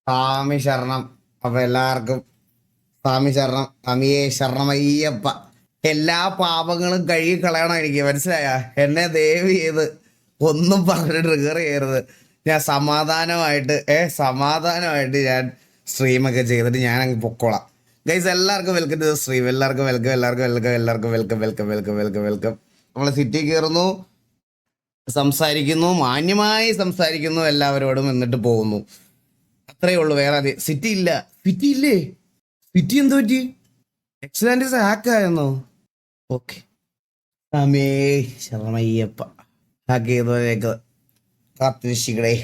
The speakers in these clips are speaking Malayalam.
സ്വാമി ശരണം. അപ്പൊ എല്ലാവർക്കും സ്വാമി ശരണം. സ്വാമിയെ ശരണമയ്യപ്പ. എല്ലാ പാപങ്ങളും കഴുകി കളയണം എനിക്ക്, മനസ്സിലായ? എന്നെ ദയവ് ചെയ്ത് ഒന്നും പറഞ്ഞ് ട്രിഗർ ചെയ്യരുത്. ഞാൻ സമാധാനമായിട്ട് ഞാൻ സ്ട്രീമൊക്കെ ചെയ്തിട്ട് ഞാൻ അങ്ങ് പൊക്കോളാം. ഗൈസ് എല്ലാവർക്കും വെൽക്കം ടു സ്ട്രീം. എല്ലാവർക്കും വെൽക്കം. നമ്മൾ സിറ്റി കയറുന്നു, സംസാരിക്കുന്നു, മാന്യമായി സംസാരിക്കുന്നു എല്ലാവരോടും, എന്നിട്ട് പോകുന്നു. അത്രയേ ഉള്ളൂ. വേറെ സിറ്റി ഇല്ല. സിറ്റി ഇല്ലേ? സിറ്റി എന്ത് പറ്റി? എക്സലൻസ് ഹാക്കായെന്നോ? ഓക്കെ, സമേ ശരണമയ്യപ്പ. ഹാക്ക് ചെയ്തവരേക്ക് കാത്തിരിക്കണേ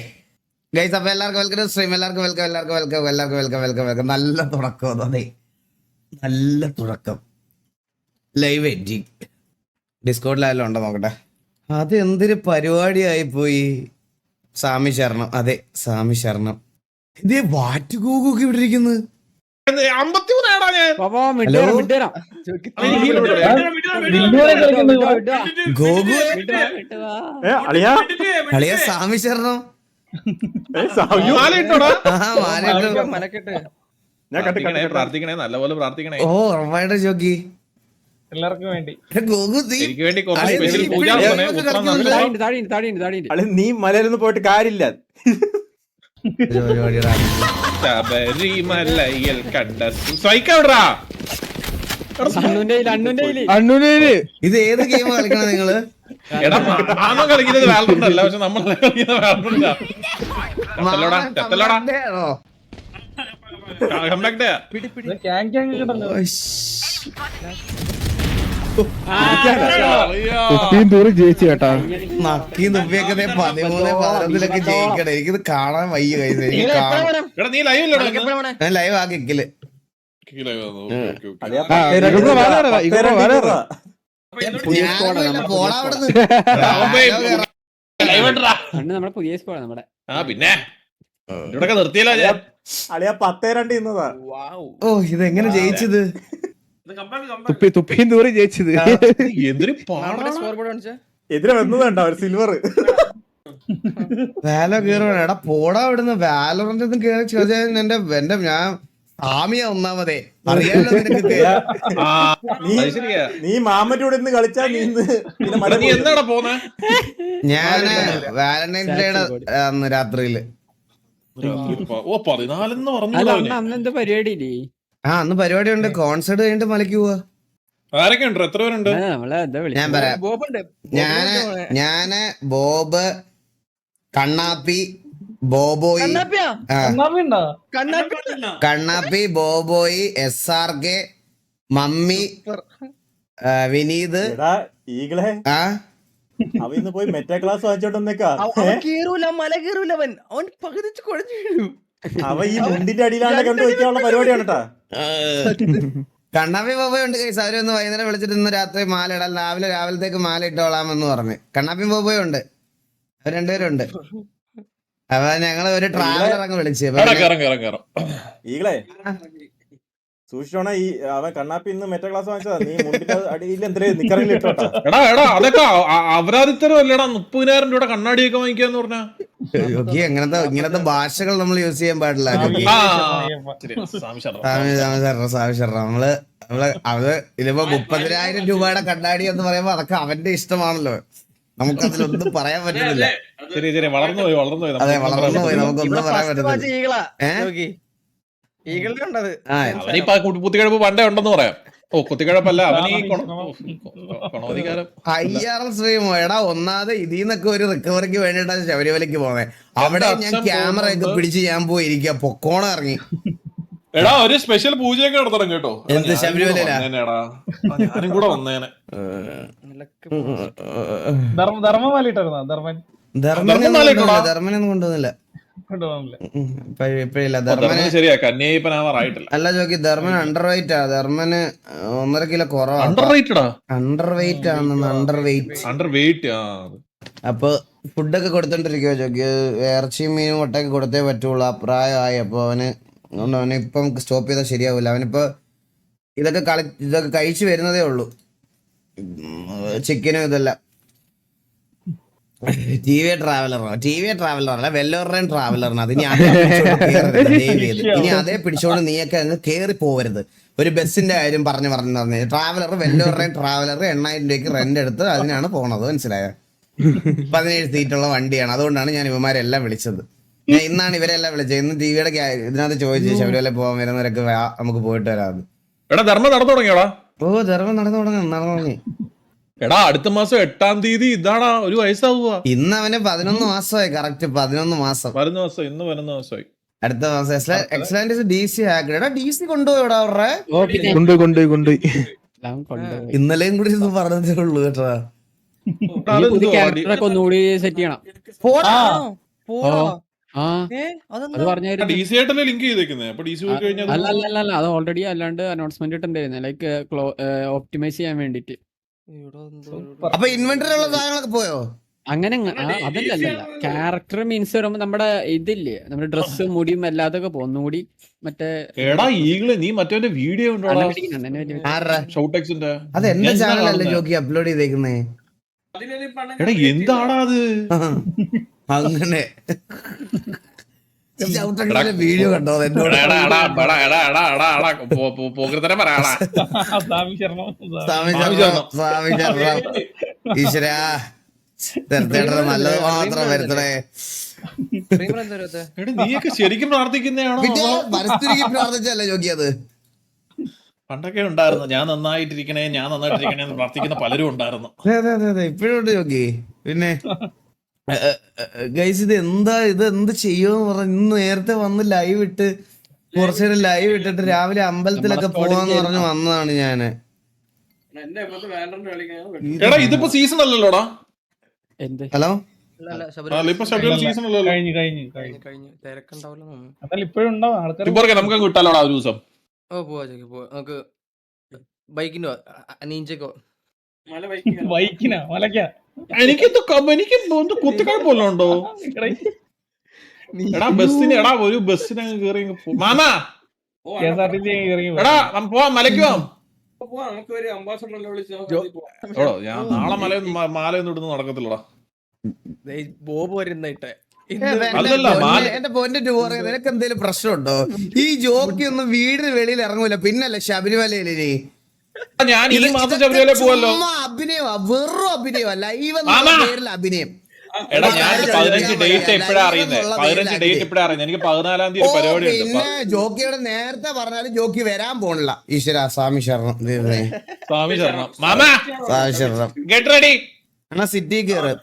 ഗൈസ്. അപ്പൊ എല്ലാവർക്കും വെൽക്കം സ്ട്രീം. എല്ലാവർക്കും വെൽക്കം. നല്ല തുടക്കം, അതെ, നല്ല തുടക്കം. ലൈവ് എഡിറ്റിംഗ് ഡിസ്കോഡിലായാലും ഉണ്ടോ നോക്കട്ടെ. അത് എന്തൊരു പരിപാടിയായി പോയി. സ്വാമി ശരണം. അതെ, സ്വാമി ശരണം. ഇതേ വാറ്റുകൂകൊക്കെ ഇവിടെ ഇരിക്കുന്നത്. അളിയ സ്വാമി ശരണം. പ്രാർത്ഥിക്കണേ, നല്ലപോലെ പ്രാർത്ഥിക്കണേ. ഓ ഉറപ്പായിട്ട് ജോക്കി എല്ലാവർക്കും വേണ്ടി. എനിക്ക് വേണ്ടി കുറച്ച് സ്പെഷ്യൽ പൂജ നീ മലയിലൊന്നും പോയിട്ട് കാര്യമില്ല. ശബരിമലയിൽ കണ്ട സ്വൈക്കവിടാ. ഇത് ഏത് ഗെയിം കളിക്കണം നിങ്ങള്? എടാ മാമ കളിക്കുന്നത് വാലറന്റ് അല്ല, പക്ഷെ നമ്മൾ കളിക്കുന്നത് വാലറന്റാ. ജയിച്ചു കേട്ടാ. നക്കി നുപ്പിയൊക്കെ 13-15 ജയിക്കണേ. എനിക്കിത് കാണാൻ വയ്യ. കഴിച്ചു എനിക്ക് കാണാൻ. നീ ലൈവ് ഞാൻ ലൈവ് ആക്കിക്കല്. പോടാ അവിടുന്ന്. നമ്മുടെ പുതിയ സ്കോഡ് നമ്മുടെ. പിന്നെ ഇവിടെ നിർത്തിയല്ലോ ഞാൻ. അളിയാ 10-2 ഇന്നതാ. ഓ, ഇതെങ്ങനെ ജയിച്ചത്? തുപ്പിയും ദൂരെ ജയിച്ചത്. എന്തൊരു എതിരെ വന്നതുണ്ടോ ഒരു സിൽവർ. വാലോ കേറുവാണ്. എടാ പോടാ അവിടുന്ന്. വാലോറന്റ് കേറി ചോദിച്ചാൽ എന്റെ ഞാൻ ആമിയ ഒന്നാമതേ അറിയാലോ നിനക്ക്. നീ മാമന്റെ കൂടെ ഇന്ന് കളിച്ചാ നീ എന്താടാ പോന്നെ? ഞാന് വാലന്റൈൻസ് ഡേയുടെ അന്ന് രാത്രിയില്. ഓ 14 പറഞ്ഞു. അന്നെന്താ പരിപാടി ഇല്ലേ? അന്ന് പരിപാടി ഉണ്ട്. കോൺസേർട്ട് കഴിഞ്ഞിട്ട് മലയ്ക്ക് പോവാ. ആരൊക്കെ ഉണ്ട്? എത്ര പേരുണ്ട്? ഞാൻ പറയാം. ഞാന് ബോബ്, കണ്ണാപ്പി, ബോബോയി, കണ്ണാപ്പി, ബോബോയി, SRK, മമ്മി, വിനീത്. ഈകളെ അവന്ന് പോയി മെറ്റാ ക്ലാസ് വാങ്ങിച്ചോട്ടൊന്നേക്കാ. മല കയറൂലവൻ. അവൻ പകുതിച്ച് കുഴഞ്ഞു വീണു. അവ ഈ മുണ്ടിന്റെ അടിയിലാണ്ട് കണ്ടു വെക്കാനുള്ള പരിപാടിയാണ് കേട്ടാ. കണ്ണാപ്പി ബോബോയുണ്ട് കൈസ്. അവരൊന്ന് വൈകുന്നേരം വിളിച്ചിട്ട് ഇന്ന് രാത്രി മാല ഇടാം, രാവിലത്തേക്ക് മാല ഇട്ടോളാമെന്ന് പറഞ്ഞ്. കണ്ണാപ്പി ബോബോയുണ്ട്, അവർ രണ്ടുപേരുണ്ട്. അപ്പൊ ഞങ്ങള് ഒരു ട്രാവലർ അങ്ങ് വിളിച്ചു. ഈകളെ സൂക്ഷിച്ചോണ. ഈ അവൻ കണ്ണാപ്പി ഇന്ന് മെറ്റാ ക്ലാസ് വാങ്ങിച്ചതാ. നീ മുണ്ടിന്റെ അടിയിൽ എന്തേ നിക്കറിൽ ഇട്ടോട്ടാ. എടാ അതൊക്കെ അപരാധിത്തരമല്ലടാ. 30,000 രൂപ കണ്ണാടിയൊക്കെ വാങ്ങിക്കാന്ന് പറഞ്ഞാ. ഇങ്ങനത്തെ ഭാഷകൾ നമ്മൾ യൂസ് ചെയ്യാൻ പാടില്ല. നമ്മള് അത് ഇതിപ്പോ 30,000 രൂപയുടെ കണ്ണാടി എന്ന് പറയുമ്പോ അതൊക്കെ അവന്റെ ഇഷ്ടമാണല്ലോ. നമുക്കതിലൊന്നും പറയാൻ പറ്റുന്നില്ല. ശരി വളർന്നു പോയി. അതെ, വളർന്നു പോയി. നമുക്കൊന്നും പറയാൻ പറ്റുന്നില്ല. കുത്തിക്കഴപ്പ് പണ്ടേ ഉണ്ടെന്ന് പറയാം. ഓ കുത്തിക്കഴപ്പല്ല, അവനീ IRL സ്ട്രീമോ. എടാ ഒന്നാമത് ഇതിന്നൊക്കെ ഒരു റിക്കവറിക്ക് വേണ്ടിയിട്ടാണ് ശബരിമലയ്ക്ക് പോന്നെ. അവിടെ ഞാൻ ക്യാമറ ഒക്കെ പിടിച്ച് ഞാൻ പോയിരിക്കുക. പൊക്കോണം ഇറങ്ങി. എടാ ഒരു സ്പെഷ്യൽ പൂജയൊക്കെ നടത്തണം കേട്ടോ. എന്ത് ശബരിമലയിലാ? ഞാനും കൂടെ വന്നേനെ. ധർമ്മനൊന്നും കൊണ്ടുവന്നില്ല. ശരിയാ, കന്യായിപ്പനാവാറായിട്ടില്ല. അല്ല ജോക്കി, ധർമ്മൻ അണ്ടർ വെയിറ്റ് ആ. ധർമ്മന് 1.5 കിലോ കുറവാണ്. Under wait. അപ്പൊ ഫുഡൊക്കെ കൊടുത്തോണ്ടിരിക്കുവോ ജോക്കി? ഇറച്ചിയും മീനും മുട്ടയൊക്കെ കൊടുത്തേ പറ്റുള്ളൂ. ആ പ്രായമായി. അപ്പൊ അവന് ഇപ്പം സ്റ്റോപ്പ് ചെയ്താൽ ശരിയാവില്ല. അവനിപ്പോ ഇതൊക്കെ കഴിച്ചു വരുന്നതേ ഉള്ളൂ, ചിക്കനും ഇതെല്ലാം. ടി വി ട്രാവലർ അല്ല വെല്ലോറൻ ട്രാവലറിന് അത് ഇനി അതേ പിടിച്ചോണ്ട് കേറരുത്, ദയവ് ചെയ്ത്. ഇനി അതേ പിടിച്ചോണ്ട് നീയൊക്കെ അങ്ങ് കേറി പോവരുത്. ഒരു ബസ്സിന്റെ കാര്യം പറഞ്ഞു ട്രാവലർ വെല്ലോറൻ ട്രാവലർ 8,000 രൂപയ്ക്ക് റെന്റ് എടുത്ത് അതിനാണ് പോണത്, മനസ്സിലായോ? 17 സീറ്റുള്ള വണ്ടിയാണ്. അതുകൊണ്ടാണ് ഞാൻ ഇവന്മാരെല്ലാം വിളിച്ചത്. ഞാൻ ഇന്നാണ് ഇവരെല്ലാം വിളിച്ചത്. ഇന്ന് ടിവിയുടെ ഇതിനകത്ത് ചോദിച്ചു ശബരിമല പോകാൻ വരുന്നവരൊക്കെ നമുക്ക് പോയിട്ട് വരാമെന്ന്. എടാ ധർമ്മം നടന്നു തുടങ്ങിയോടാ? ഓ ധർമ്മം നടന്നു തുടങ്ങി. എടാ അടുത്ത മാസം 8-ാം തീയതി ഇതാടാ, ഒരു വയസ്സാവുക. ഇന്ന് അവന് 11 മാസമായി. കറക്റ്റ് 11 മാസം. 11 മാസം, ഇന്ന് 11 മാസമായി. അടുത്ത മാസം എക്സലന്റ് DC ആക്കടാ. DC കൊണ്ടുപോയിടാ അവരുടെ. ഓ പിന്നെ കൊണ്ടുപോയി എല്ലാം കൊണ്ടുപോയി. ഇന്നലെയും കൂടി ഇത് പറഞ്ഞതേ ഉള്ളൂ കേട്ടോ. ഇനി പുതിയ ക്യാരക്ടറൊക്കെ ഒന്നുകൂടി സെറ്റ് ചെയ്യണം. പോടാ. പോടാ. ആ അതെന്താ? അത് പറഞ്ഞായിരുന്നു. DC ആയിട്ടല്ലേ ലിങ്ക് ചെയ്തേക്കുന്നത്? അപ്പൊ DC പോയി കഴിഞ്ഞാൽ അല്ല അത് ഓൾറെഡി അല്ലാണ്ട് അനൗൺസ്മെന്റ് ഇട്ടുണ്ടായിരുന്നു, ലൈക്ക് ഓപ്റ്റിമൈസ് ചെയ്യാൻ വേണ്ടിട്ട്. അപ്പൊ ഇൻവെന്ററി ഉള്ള സാധനങ്ങളൊക്കെ പോയോ? അങ്ങനെ അതല്ല ക്യാരക്ടർ മീൻസ് വരുമ്പോ നമ്മുടെ ഇതില്ലേ, നമ്മുടെ ഡ്രസ്സ് മുടിയും എല്ലാതൊക്കെ ഒന്നുകൂടി മറ്റേ എടാ ഈകള് നീ മറ്റേ വീഡിയോ ഉണ്ടോടാ ആരുടെ? ഷൗടെക്സിന്റെ? അത് എന്റെ ചാനലല്ലേ ജോക്കി അപ്ലോഡ് ചെയ്തേക്കുന്നേ. എടാ എന്താടാ അത്? അങ്ങനെ വീഡിയോ കണ്ടോ എന്നോട്? ഈശ്വരാ നല്ലത് മാത്രം വരുത്തണേ. നീയൊക്കെ ശരിക്കും പ്രാർത്ഥിക്കുന്നതാണോ? പിന്നെ മനസ്സിലേക്ക് പ്രാർത്ഥിച്ചല്ലേ ജോക്കി അത്? പണ്ടൊക്കെ ഉണ്ടായിരുന്നു ഞാൻ നന്നായിട്ടിരിക്കണേ എന്ന് പ്രാർത്ഥിക്കുന്ന പലരും ഉണ്ടായിരുന്നു. അതെ ഇപ്പോഴും ഉണ്ട് ജോക്കി. പിന്നെ ഗൈസ് ഇത് എന്ത് ചെയ്യുമെന്ന് പറഞ്ഞു. ഇന്ന് നേരത്തെ വന്ന് ലൈവ് ഇട്ട് കുറച്ചു നേരം ലൈവ് ഇട്ടിട്ട് രാവിലെ അമ്പലത്തിലൊക്കെ പോവാന്ന് പറഞ്ഞു വന്നതാണ് ഞാന്. എടാ ഇതിപ്പോ സീസൺ അല്ലല്ലോടാ. എന്ത് ഹലോ ഇപ്പൊ സീസൺ അല്ലല്ലോ. തിരക്കുണ്ടാവില്ല. നമുക്ക് കിട്ടാലോടാ ഒരു ദിവസം. ഓ പോവാ നമുക്ക് ബൈക്കിനോ നീഞ്ചക്കോ. എനിക്ക് കുത്തിക്കഴപ്പല്ലോ ഉണ്ടോ? എടാ ബസ്സിന് ഒരു ബസ്സിന് കേറി മാമാ. എടാ പോവാം, മലയ്ക്ക് പോവാം. ഞാൻ നാളെ മാലയൊന്നും ഇടുന്ന നടക്കത്തില്ലടാ. ബോബ് വരുന്നിട്ടെ. എന്റെ പൊന്നെ ടൂർ നിനക്ക് എന്തെങ്കിലും പ്രശ്നമുണ്ടോ? ഈ ജോക്കി ഒന്നും വീടിന് വെളിയിൽ ഇറങ്ങൂല. പിന്നല്ലേ ശബരിമലയിലേ ഞാൻ ഈ മാസം ശബരിമല പോവല്ലോ. അഭിനയമാ, വെറും അഭിനയമാ. ലൈവ് പേരിൽ അഭിനയം. എടാ ഞാൻ 15 ഡേറ്റ് എപ്പോഴാ അറിയുന്നത്? 15 ഡേറ്റ് എപ്പോഴാ അറിയുന്നത്? എനിക്ക് 14-ാം തീയതി പരിപാടി ഉണ്ട്. പിന്നെ ജോക്കിയുടെ നേരത്തെ പറഞ്ഞാലും ജോക്കി വരാൻ പോണില്ല. ഈശ്വര സ്വാമി ശരണം. സ്വാമി ശരണം. മാമാ സ്വാമി ശരണം. Get ready. എന്നാ സിറ്റി കേറ്.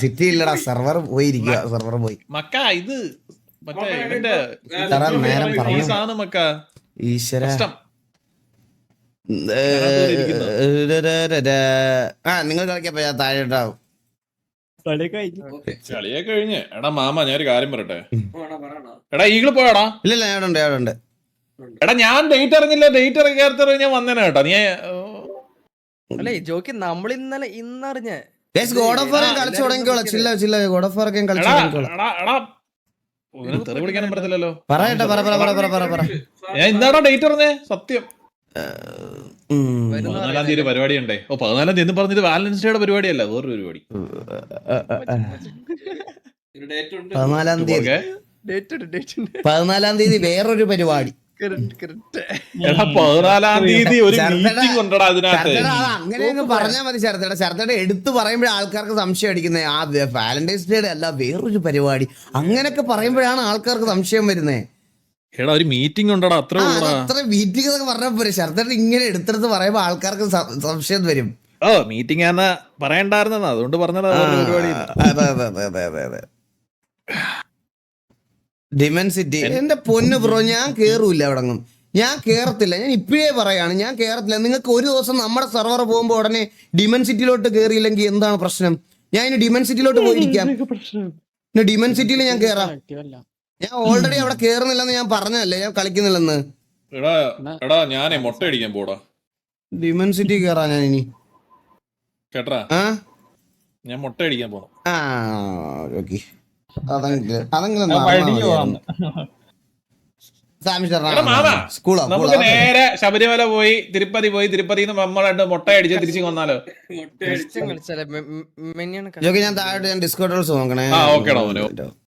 സിറ്റി ഇല്ലടാ, സെർവർ പോയിരിക്കുക. സെർവർ പോയി മക്ക. ഇത് മറ്റേ ഇവന്റെ നേരം പറഞ്ഞു സാധനം മക്ക. ഈശ്വര. നിങ്ങൾ കളിക്കപ്പോ ഞാൻ താഴെ ഉണ്ടാവും. കളിയെ കഴിഞ്ഞ്. എടാ മാമ ഞാൻ ഒരു കാര്യം പറയട്ടെ. എടാ ഈകള് പോയാടാ? ഇല്ല അവിടെ ഉണ്ട്. എടാ ഞാൻ ഡേറ്റ് അറിഞ്ഞില്ല. ഡേറ്റ് ഇറങ്ങി ഞാൻ വന്നേനെ കേട്ടോ. നീ അല്ലേ ജോക്കി നമ്മൾ ഇന്നറിഞ്ഞ ഗോഡ് ഓഫ് വാർ കളിച്ചു തുടങ്ങിക്കോളാം. ചില്ല ഗോഡ് ഓഫ് വാർ ഒക്കെ കളിച്ചു തുടങ്ങിക്കോളാം. തെറി പിടിക്കാനും പറ്റത്തില്ലല്ലോ. പറയട്ടെ പറ. ഞാൻ എന്താടാ ഡേറ്റ് അറിഞ്ഞേ? സത്യം 14-ാം തീയതി പരിപാടി ഉണ്ടേ. 14-ാം തീയതി എന്ന് പറഞ്ഞത് വാലന്റൈൻസ് ഡേയുടെ പരിപാടിയല്ല, വേറൊരു പരിപാടി. 14-ാം തീയതി വേറൊരു പരിപാടി. 14-ാം തീയതി ഒരു മീറ്റിംഗ് ഉണ്ടടാ അതിനകത്ത്. അങ്ങനെയൊന്നും പറഞ്ഞാൽ മതി ശരത്തേടെ. ശരത്തേടെ എടുത്ത് പറയുമ്പോഴേ ആൾക്കാർക്ക് സംശയം അടിക്കുന്നത്. ആ വാലന്റൈൻസ് ഡേയുടെ അല്ല വേറൊരു പരിപാടി. അങ്ങനെയൊക്കെ പറയുമ്പോഴാണ് ആൾക്കാർക്ക് സംശയം വരുന്നത്. എടാ ഒരു മീറ്റിംഗ് ഉണ്ടടാ, അത്ര അത്ര മീറ്റിംഗ് എന്നൊക്കെ പറഞ്ഞാൽ പോരെ. ശരത്തേടെ ഇങ്ങനെ എടുത്തെടുത്ത് പറയുമ്പോ ആൾക്കാർക്ക് സംശയം വരും. മീറ്റിംഗ് ആണെന്ന് പറയണ്ടായിരുന്ന, അതുകൊണ്ട് പറഞ്ഞതാ പരിപാടി. അതെ ഡിമെൻസിറ്റി. എന്റെ പൊന്നു ബ്രോ, ഞാൻ കേറൂല അവിടെങ്ങും. ഞാൻ കേറത്തില്ല. ഞാൻ ഇപ്പോഴേ പറയാണ്, ഞാൻ കേറത്തില്ല. നിങ്ങൾക്ക് ഒരു ദിവസം നമ്മുടെ സെർവർ പോകുമ്പോ ഉടനെ ഡിമെൻസിറ്റിയിലോട്ട് കേറിയില്ലെങ്കിൽ എന്താണ് പ്രശ്നം? ഞാൻ ഇനി ഡിമെൻസിറ്റിയിലോട്ട് പോയിരിക്കാം. ഡിമെൻസിറ്റിയിൽ ഞാൻ കേറാം. ഞാൻ ഓൾറെഡി അവിടെ കേറുന്നില്ലെന്ന് ഞാൻ പറഞ്ഞല്ലേ, ഞാൻ കളിക്കുന്നില്ലെന്ന്. എടാ ഞാനേ മുട്ട അടിക്കാൻ പോടാ. ഡിമെൻസിറ്റി കേറാ ഞാൻ ഇനി കേട്ടാ. ഞാൻ മുട്ട അടിക്കാൻ പോണം. സ്വാമി എടാ മാമ, സ്കൂളാ നമുക്ക് നേരെ ശബരിമല പോയി തിരുപ്പതിന്ന് നമ്മളായിട്ട് മുട്ട അടിച്ച് തിരിച്ചു വന്നാലോ? ജോക്കി ഞാൻ താഴോട്ട് ഞാൻ ഡിസ്കോഡ് നോക്കണേ. ആ ഓക്കേടാ മോനെ.